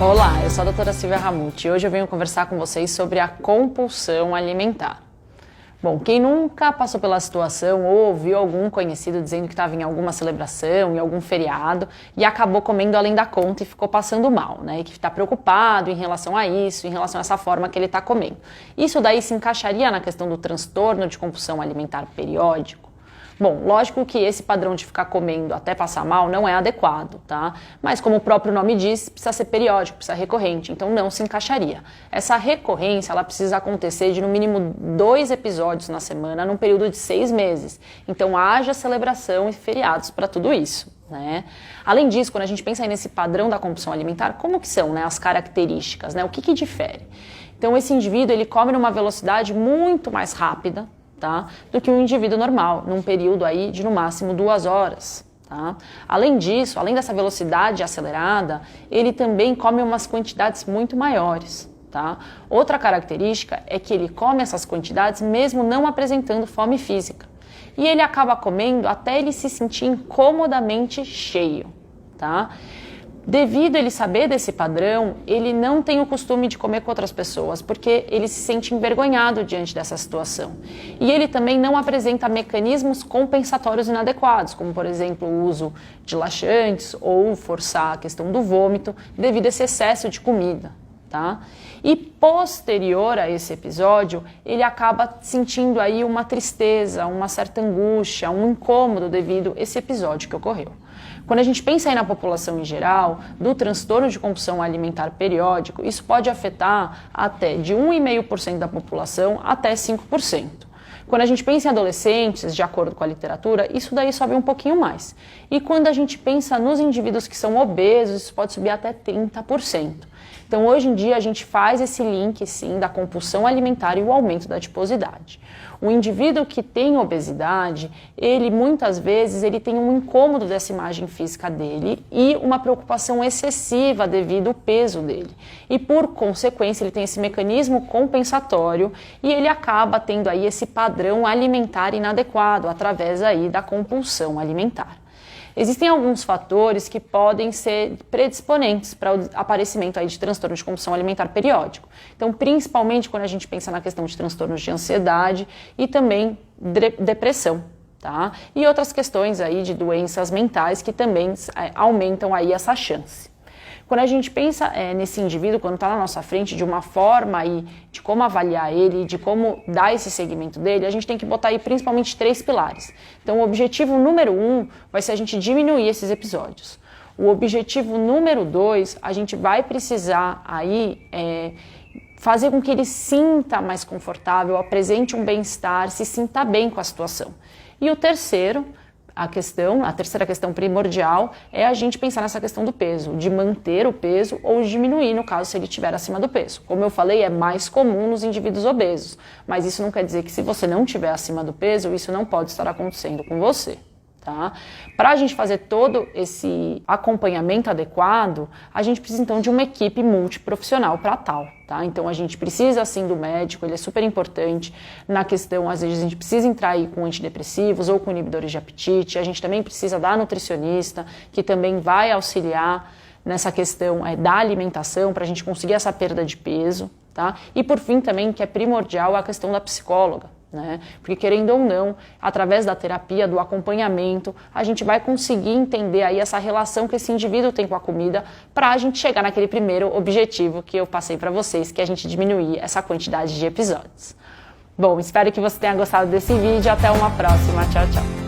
Olá, eu sou a doutora Silvia Ramuti e hoje eu venho conversar com vocês sobre a compulsão alimentar. Bom, quem nunca passou pela situação ou ouviu algum conhecido dizendo que estava em alguma celebração, em algum feriado e acabou comendo além da conta e ficou passando mal, né? E que está preocupado em relação a isso, em relação a essa forma que ele está comendo. Isso daí se encaixaria na questão do transtorno de compulsão alimentar periódico? Bom, lógico que esse padrão de ficar comendo até passar mal não é adequado, tá? Mas como o próprio nome diz, precisa ser periódico, precisa ser recorrente, então não se encaixaria. Essa recorrência, ela precisa acontecer de no mínimo 2 episódios na semana, num período de 6 meses. Então haja celebração e feriados para tudo isso, né? Além disso, quando a gente pensa aí nesse padrão da compulsão alimentar, como que são, né, as características, né? O que difere? Então esse indivíduo, ele come numa velocidade muito mais rápida, tá, do que um indivíduo normal, num período aí de no máximo 2 horas. Tá? Além disso, além dessa velocidade acelerada, ele também come umas quantidades muito maiores. Tá? Outra característica é que ele come essas quantidades mesmo não apresentando fome física. E ele acaba comendo até ele se sentir incomodamente cheio. Tá? Devido a ele saber desse padrão, ele não tem o costume de comer com outras pessoas, porque ele se sente envergonhado diante dessa situação. E ele também não apresenta mecanismos compensatórios inadequados, como por exemplo o uso de laxantes ou forçar a questão do vômito devido a esse excesso de comida. Tá? E posterior a esse episódio, ele acaba sentindo aí uma tristeza, uma certa angústia, um incômodo devido a esse episódio que ocorreu. Quando a gente pensa aí na população em geral, do transtorno de compulsão alimentar periódico, isso pode afetar até de 1,5% da população até 5%. Quando a gente pensa em adolescentes, de acordo com a literatura, isso daí sobe um pouquinho mais. E quando a gente pensa nos indivíduos que são obesos, isso pode subir até 30%. Então, hoje em dia, a gente faz esse link, sim, da compulsão alimentar e o aumento da adiposidade. O indivíduo que tem obesidade, ele muitas vezes ele tem um incômodo dessa imagem física dele e uma preocupação excessiva devido ao peso dele. E, por consequência, ele tem esse mecanismo compensatório e ele acaba tendo aí esse padrão alimentar inadequado através aí da compulsão alimentar. Existem alguns fatores que podem ser predisponentes para o aparecimento aí de transtorno de compulsão alimentar periódico. Então, principalmente quando a gente pensa na questão de transtornos de ansiedade e também depressão, tá? E outras questões aí de doenças mentais que também aumentam aí essa chance. Quando a gente pensa nesse indivíduo, quando está na nossa frente, de uma forma aí de como avaliar ele, de como dar esse segmento dele, a gente tem que botar aí principalmente 3 pilares. Então, o objetivo número 1 vai ser a gente diminuir esses episódios. O objetivo número 2, a gente vai precisar aí fazer com que ele sinta mais confortável, apresente um bem-estar, se sinta bem com a situação. E o terceiro, a terceira questão primordial é a gente pensar nessa questão do peso, de manter o peso ou diminuir no caso se ele estiver acima do peso. Como eu falei, é mais comum nos indivíduos obesos, mas isso não quer dizer que se você não estiver acima do peso, isso não pode estar acontecendo com você. Tá? Para a gente fazer todo esse acompanhamento adequado, a gente precisa então de uma equipe multiprofissional para tal. Tá? Então a gente precisa sim do médico, ele é super importante na questão, às vezes a gente precisa entrar aí com antidepressivos ou com inibidores de apetite, a gente também precisa da nutricionista, que também vai auxiliar nessa questão da alimentação para a gente conseguir essa perda de peso. Tá? E por fim também, que é primordial, a questão da psicóloga. Né? Porque querendo ou não, através da terapia, do acompanhamento, a gente vai conseguir entender aí essa relação que esse indivíduo tem com a comida para a gente chegar naquele primeiro objetivo que eu passei para vocês, que é a gente diminuir essa quantidade de episódios. Bom, espero que você tenha gostado desse vídeo. Até uma próxima. Tchau, tchau.